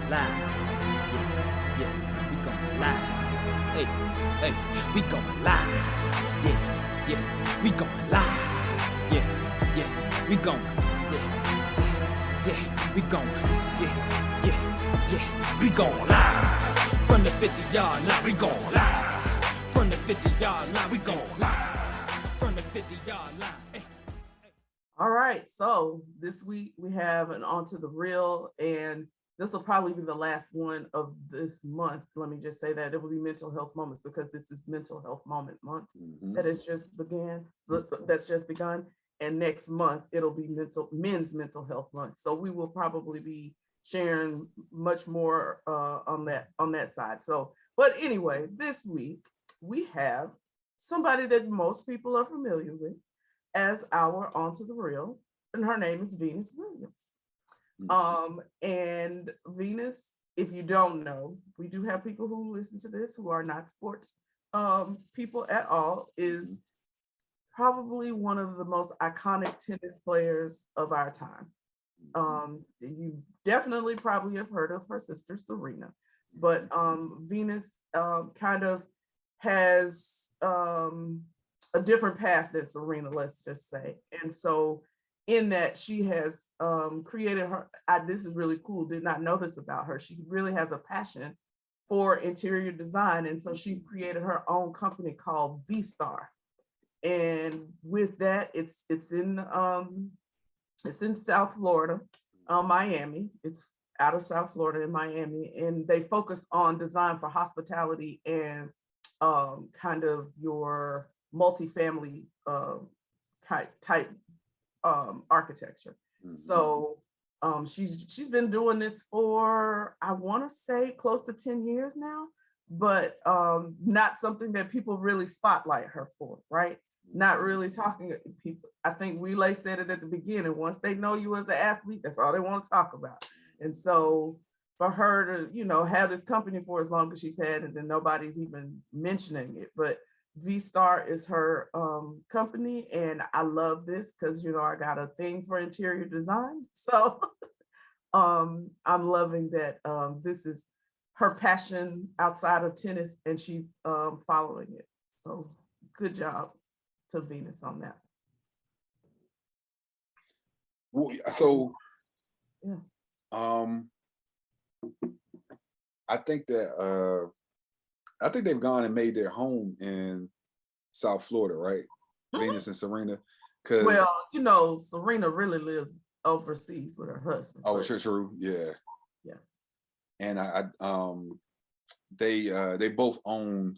live. Yeah, yeah, we going live. Hey, hey, we going live. Yeah, yeah, we going live. Yeah, yeah, we going. Yeah, yeah, we going. Yeah, yeah, yeah, we going live. From the 50-yard line, we going live. From the 50-yard line, we going live. From the 50-yard line. Hey. All right, so this week we have an Onto the Real, and this will probably be the last one of this month. Let me just say that it will be Mental Health Moments because this is Mental Health Moment Month that has just begun, and next month it'll be Men's Mental Health Month. So we will probably be sharing much more on that side. So, but anyway, this week we have somebody that most people are familiar with as our Onto the Real, and her name is Venus Williams. And Venus, if you don't know, we do have people who listen to this who are not sports people at all, is probably one of the most iconic tennis players of our time. You definitely probably have heard of her sister Serena, but Venus kind of has a different path than Serena, let's just say. And so in that she has created her, this is really cool, did not know this about her. She really has a passion for interior design. And so she's created her own company called V-Star. And with that, it's in South Florida, Miami. It's out of South Florida in Miami. And they focus on design for hospitality and kind of your multifamily type architecture. So she's been doing this for, I want to say, close to 10 years now, but not something that people really spotlight her for, right? Not really talking to people. I think Wile said it at the beginning. Once they know you as an athlete, that's all they want to talk about. And so for her to, have this company for as long as she's had, and then nobody's even mentioning it, but V-Star is her company, and I love this because I got a thing for interior design. So I'm loving that this is her passion outside of tennis, and she's following it. So good job to Venus on that. So yeah. I think they've gone and made their home in South Florida, right? Venus and Serena. Well, Serena really lives overseas with her husband. Oh, true. Yeah. Yeah. And they both own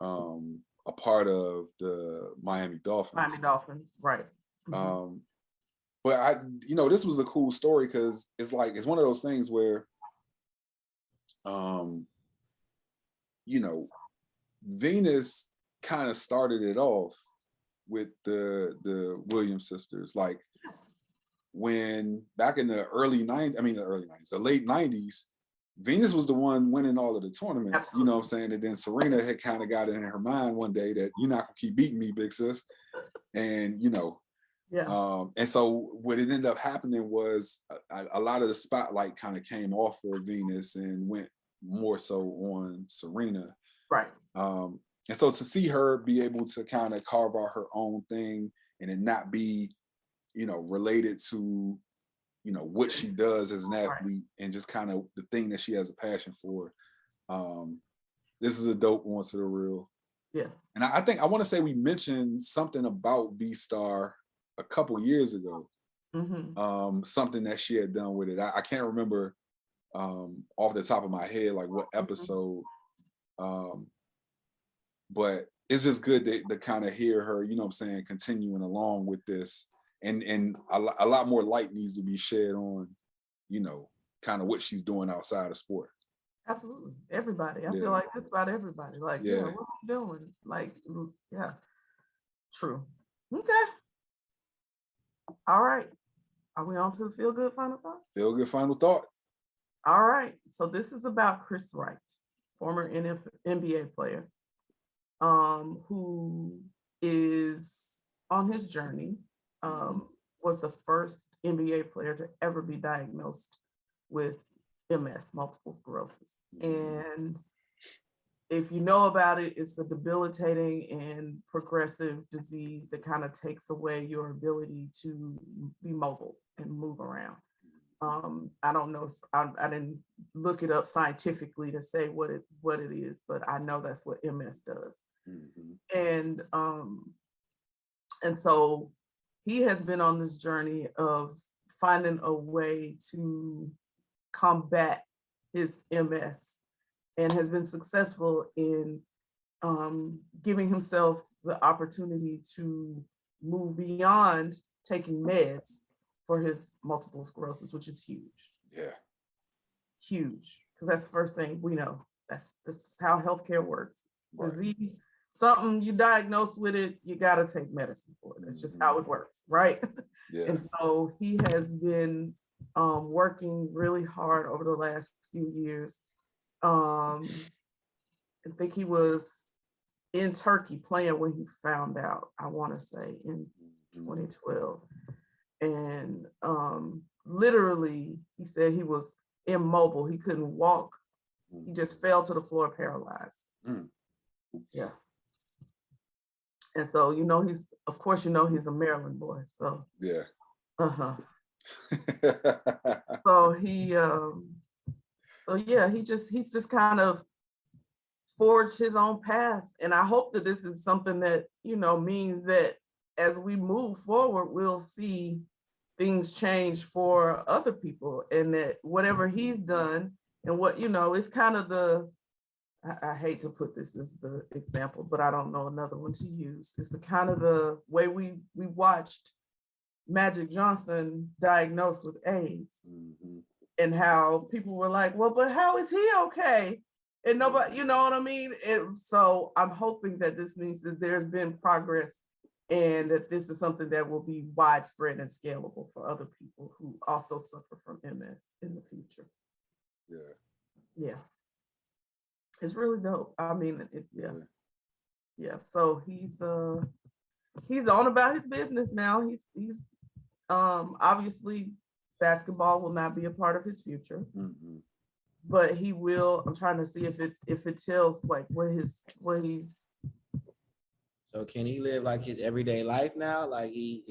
a part of the Miami Dolphins. Miami Dolphins, right. But this was a cool story because it's one of those things where Venus kind of started it off with the Williams sisters. Like when back in the the late 90s, Venus was the one winning all of the tournaments. Absolutely. You know what I'm saying? And then Serena had kind of got it in her mind one day that you're not gonna keep beating me, big sis. And yeah. And so what it ended up happening was a lot of the spotlight kind of came off of Venus and went more so on Serena. Right. And so to see her be able to kind of carve out her own thing and it not be, related to, what she does as an athlete, right, and just kind of the thing that she has a passion for. This is a dope one to the real. Yeah. And I think I want to say we mentioned something about V-Star a couple years ago. Something that she had done with it. I can't remember off the top of my head like what episode. But it's just good to kind of hear her, continuing along with this, and a lot more light needs to be shed on, kind of what she's doing outside of sport. Absolutely, everybody. I feel like it's about everybody. Like, what are you doing? Like, yeah, true. Okay. All right. Are we on to the feel good final thought? Feel good final thought. All right. So this is about Chris Wright, former NBA player, who is on his journey, was the first NBA player to ever be diagnosed with MS, multiple sclerosis. And if you know about it, it's a debilitating and progressive disease that kind of takes away your ability to be mobile and move around. I don't know, I didn't look it up scientifically to say what it is, but I know that's what MS does. And so he has been on this journey of finding a way to combat his MS and has been successful in giving himself the opportunity to move beyond taking meds for his multiple sclerosis, which is huge. Yeah. Huge, because that's the first thing we know. That's how healthcare works. Right. Disease, something you diagnose with it, you got to take medicine for it. That's just how it works, right? Yeah. And so he has been working really hard over the last few years. I think he was in Turkey playing when he found out, I want to say in 2012. And literally, he said he was immobile. He couldn't walk. He just fell to the floor paralyzed. Yeah. And so, he's a Maryland boy. So yeah. So he's just kind of forged his own path. And I hope that this is something that, means that as we move forward, we'll see things change for other people, and that whatever he's done and what, it's kind of I hate to put this as the example, but I don't know another one to use. It's the kind of the way we watched Magic Johnson diagnosed with AIDS, and how people were like, well, but how is he okay? And nobody, you know what I mean? So I'm hoping that this means that there's been progress and that this is something that will be widespread and scalable for other people who also suffer from MS in the future. Yeah. Yeah. It's really dope. I mean, yeah. So he's on about his business now. He's obviously basketball will not be a part of his future, but he will. I'm trying to see if it tells like what he's. So can he live like his everyday life now? Like he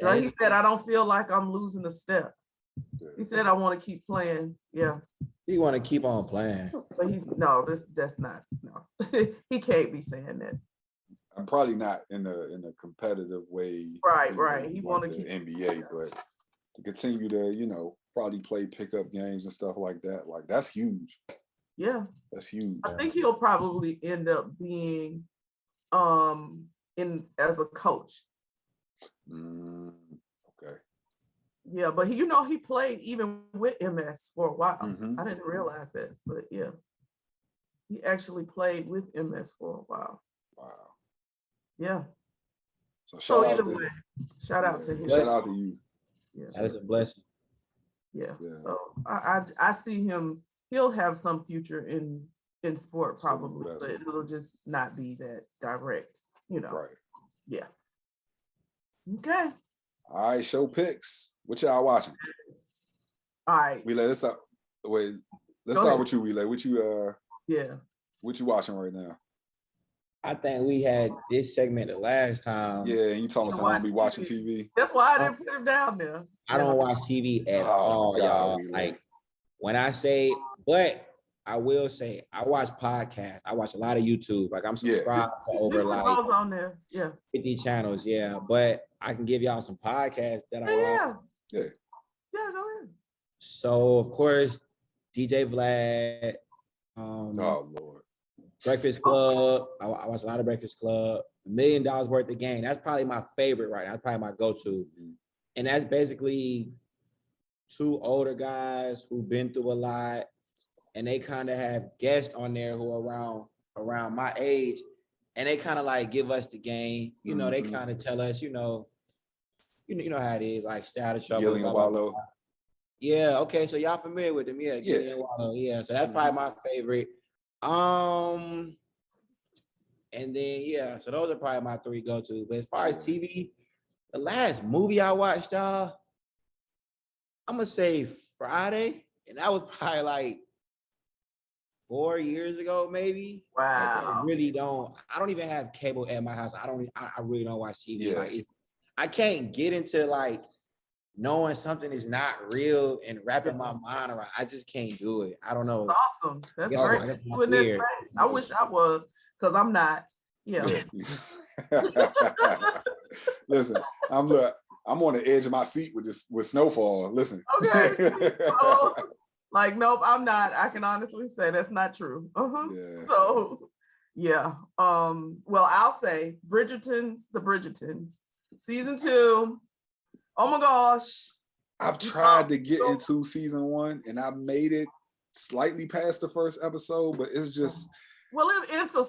Right, he said, I don't feel like I'm losing a step. He said, I want to keep playing. Yeah. He want to keep on playing. But that's not, no. He can't be saying that. I'm probably not in a competitive way. Right. He want to keep NBA, but to continue to, probably play pickup games and stuff like that. Like that's huge. Yeah. That's huge. I think he'll probably end up being as a coach. Okay. Yeah, but he played even with MS for a while. I didn't realize that, but yeah, he actually played with MS for a while. Wow. Yeah. So either way, shout out to him. Shout out to you. Yeah. That is a blessing. Yeah. So I see him. He'll have some future in sport probably, but it'll just not be that direct. Right. Yeah. Okay. All right, show picks. What y'all watching? All right. Let's start with you, Wile. What you watching right now? I think we had this segment the last time. Yeah, and you told us I don't be watching TV. That's why I didn't put him down there. I don't watch TV at all, y'all. Wile. Like when I say, but I will say I watch podcasts. I watch a lot of YouTube. Like I'm subscribed to over like on there. 50 channels. Yeah, but I can give y'all some podcasts that I watch. Yeah, go ahead. So of course, DJ Vlad. Oh Lord. Breakfast Club. I watch a lot of Breakfast Club. $1 Million Worth of Game. That's probably my favorite right now. That's probably my go-to. And that's basically two older guys who've been through a lot, and they kind of have guests on there who are around my age, and they kind of like give us the game. They kind of tell us, you know how it is, like stay out of trouble. Gillian Wallow. Yeah, okay. So y'all familiar with them? Yeah, Gillian Wallow. Yeah, so that's probably my favorite. And then so those are probably my three go-to. But as far as TV, the last movie I watched, y'all, I'm gonna say Friday. And that was probably like 4 years ago, maybe. Wow. I really don't. I don't even have cable at my house. I really don't watch TV. Yeah. Like, I can't get into like knowing something is not real and wrapping my mind around. I just can't do it. I don't know. Awesome. That's I great. guess You in this weird. space. I wish I was, because I'm not. Yeah. Listen, I'm on the edge of my seat with Snowfall. Listen. Okay. So, like, nope, I'm not. I can honestly say that's not true. Yeah. So, yeah. Well, I'll say Bridgertons, the Bridgertons, season 2. Oh my gosh. I've tried to get into season 1 and I made it slightly past the first episode, but it's just Well, it's a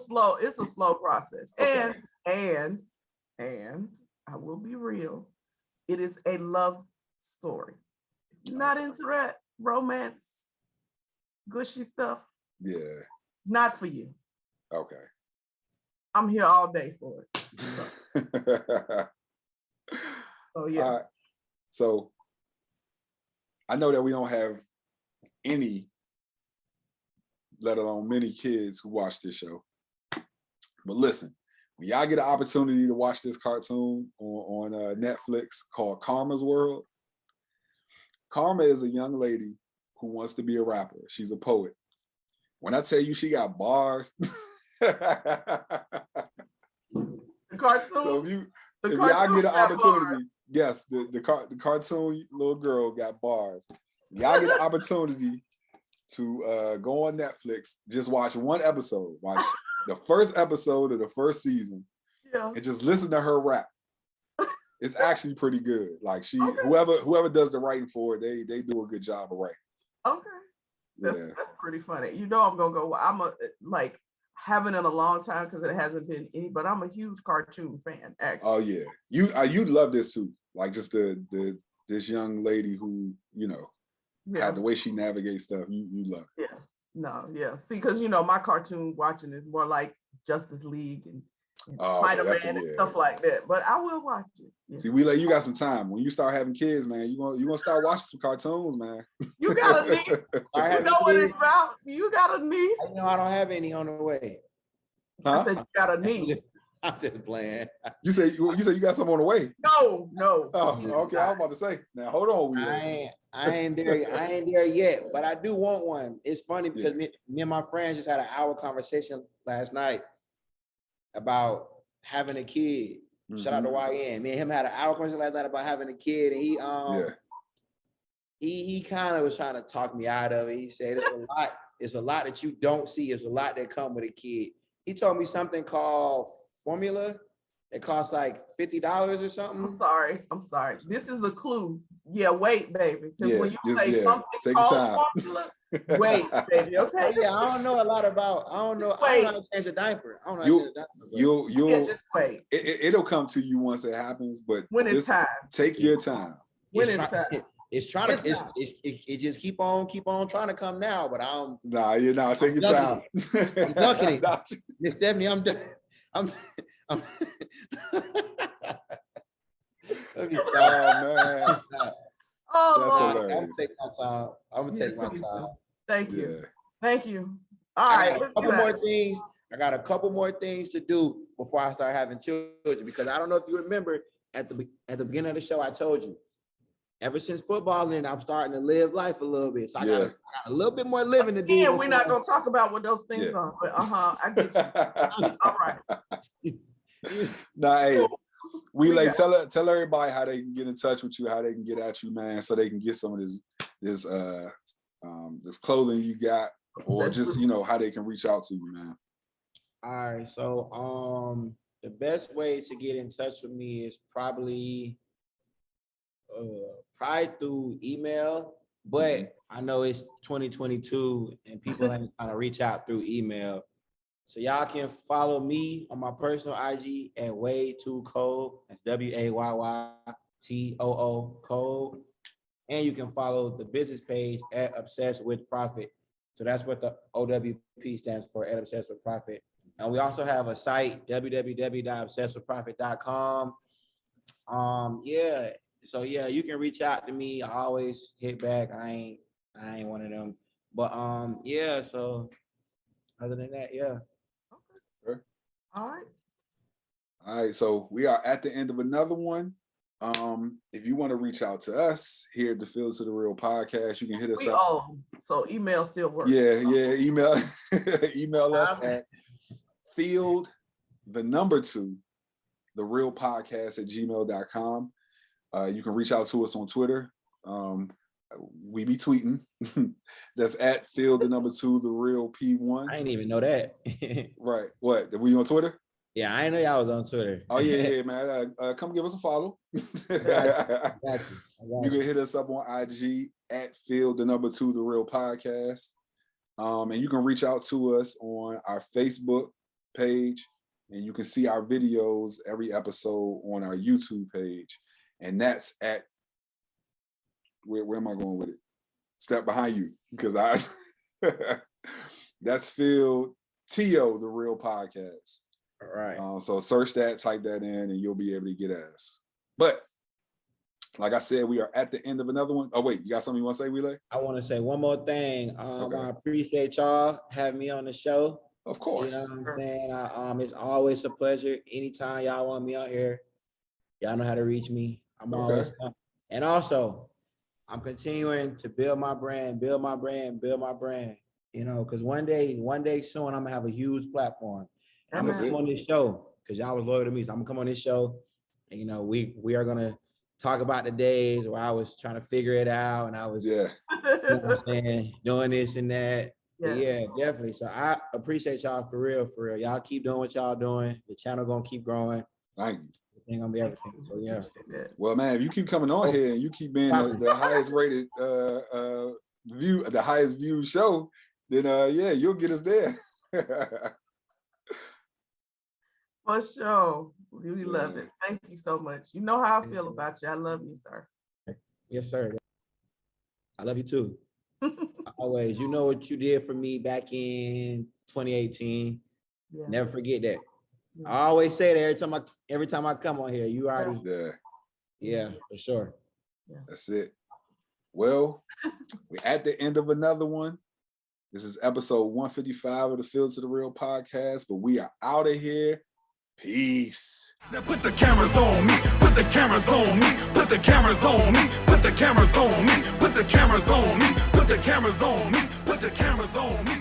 slow process. Okay. And I will be real. It is a love story. If you're not into that romance, gushy stuff, yeah. not for you. Okay. I'm here all day for it. So yeah. All right. So I know that we don't have any, let alone many kids who watch this show. But listen, when y'all get an opportunity to watch this cartoon on Netflix called Karma's World, Karma is a young lady who wants to be a rapper. She's a poet. When I tell you she got bars, The cartoon. so if y'all get an opportunity, yes, the cartoon little girl got bars. Y'all get an opportunity to go on Netflix, just watch one episode. Watch the first episode of the first season, and just listen to her rap. It's actually pretty good. Like whoever does the writing for it, they do a good job of writing. Okay. That's pretty funny. You know, I'm gonna go. I'm haven't in a long time because it hasn't been any, but I'm a huge cartoon fan. Actually. Oh yeah, you love this too. Like just this young lady who had the way she navigates stuff. You love it. Yeah. No. Yeah. See, because my cartoon watching is more like Justice League and Spider-Man and stuff like that. But I will watch it. Yeah. See, Wile, you got some time. When you start having kids, man, you gonna start watching some cartoons, man. You got a niece. You know what it's about. You got a niece. I don't have any on the way. Huh? I said you got a niece. I'm just playing. You say you got some on the way. No. Oh, okay. I was about to say. Now hold on, Wile. I ain't there yet, but I do want one. It's funny because me and my friends just had an hour conversation last night about having a kid. Mm-hmm. Shout out to YN. Me and him had an hour conversation last night about having a kid, and he kind of was trying to talk me out of it. He said it's a lot that you don't see. It's a lot that come with a kid. He told me something called formula that costs like $50 or something. I'm sorry. This is a clue. Yeah, wait, baby. Because when you say something called formula, wait, baby. Okay. Yeah, I don't know a lot about. I don't know how to change a diaper. I don't know. You'll just wait. It'll come to you once it happens, but when it's time, take your time. When it's time. It just keep on trying to come now, but I'm. Nah, you're not. Take your time. I'm ducking it. Miss Stephanie, I'm done. I'm oh man. Oh, that's hilarious. I'm gonna take my time. Thank you. Yeah. Thank you. All right. I got a couple more things to do before I start having children, because I don't know if you remember at the beginning of the show I told you, ever since football ended, I'm starting to live life a little bit. So I got a little bit more living to do. Yeah, we're not gonna talk about what those things are, but I get you. All right. Nah, hey, Wile, tell everybody how they can get in touch with you, how they can get at you, man, so they can get some of this clothing you got, or just how they can reach out to you, man. All right, so the best way to get in touch with me is probably through email, but I know it's 2022 and people ain't trying to reach out through email. So y'all can follow me on my personal IG at Way2Code. That's WAYYTOO Code. And you can follow the business page at Obsessed with Profit. So that's what the OWP stands for, at Obsessed with Profit. And we also have a site, www.obsessedwithprofit.com. So you can reach out to me. I always hit back. I I ain't one of them. But yeah. So other than that, yeah. Sure. All right. All right, so we are at the end of another one. If you want to reach out to us here at the Field to the Real podcast, you can hit us We up. own, so email still works. Yeah, email us at field2therealpodcast@gmail.com. You can reach out to us on Twitter. We be tweeting. That's at field2therealp1. I didn't even know that. Right. What? We on Twitter? Yeah, I didn't know y'all was on Twitter. Oh yeah, man. Come give us a follow. I got you. You can hit us up on IG at field2therealpodcast. And you can reach out to us on our Facebook page, and you can see our videos every episode on our YouTube page. And that's at where am I going with it? Step behind you, because that's Field TO the Real Podcast. All right. So search that, type that in, and you'll be able to get at us. But like I said, we are at the end of another one. Oh wait, you got something you want to say, Wile? I want to say one more thing. Okay. I appreciate y'all having me on the show. Of course. You know what I'm saying? It's always a pleasure. Anytime y'all want me out here, y'all know how to reach me. I'm always and also I'm continuing to build my brand. You know, because one day soon I'm gonna have a huge platform. I'm gonna come on this show because y'all was loyal to me. So I'm gonna come on this show, and you know, we are gonna talk about the days where I was trying to figure it out and I was you know what I'm saying, doing this and that. Yeah, definitely. So I appreciate y'all for real. Y'all keep doing what y'all doing. The channel gonna keep growing. Thank you. Everything gonna be everything. So yeah. Well, man, if you keep coming on here and you keep being the highest rated the highest viewed show, then yeah, you'll get us there. For sure. We love it. Thank you so much. You know how I feel about you. I love you, sir. Yes, sir. I love you too. Always. You know what you did for me back in 2018. Yeah. Never forget that. I always say that every time I come on here. You already yeah, for sure. Yeah. That's it. Well, we're at the end of another one. This is episode 155 of the Field to the Real podcast, but we are out of here. Peace. Now put the cameras on me, put the cameras on me, put the cameras on me, put the cameras on me, put the cameras on me, put the cameras on me, put the cameras on me.